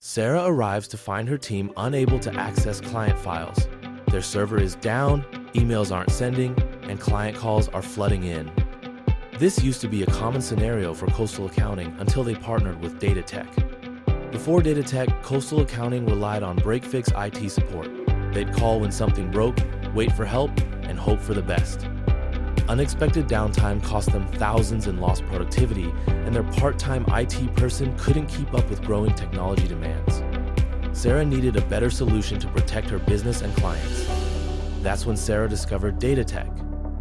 Sarah arrives to find her team unable to access client files. Their server is down, emails aren't sending, and client calls are flooding in. This used to be a common scenario for Coastal Accounting until they partnered with DataTech. Before DataTech, Coastal Accounting relied on break-fix IT support. They'd call when something broke, wait for help, and hope for the best. Unexpected downtime cost them thousands in lost productivity, and their part-time IT person couldn't keep up with growing technology demands. Sarah needed a better solution to protect her business and clients. That's when Sarah discovered DataTech.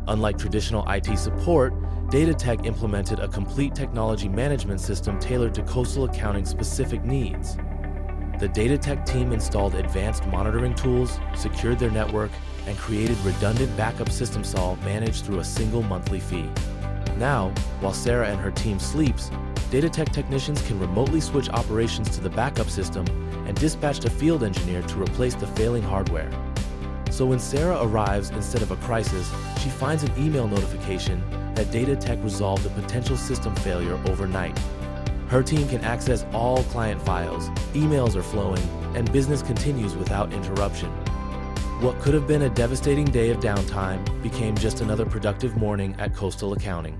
Unlike traditional IT support, DataTech implemented a complete technology management system tailored to Coastal Accounting's specific needs. The DataTech team installed advanced monitoring tools, secured their network, and created redundant backup systems all managed through a single monthly fee. Now, while Sarah and her team sleeps, DataTech technicians can remotely switch operations to the backup system and dispatch a field engineer to replace the failing hardware. So when Sarah arrives instead of a crisis, she finds an email notification that DataTech resolved a potential system failure overnight. Her team can access all client files, emails are flowing, and business continues without interruption. What could have been a devastating day of downtime became just another productive morning at Coastal Accounting.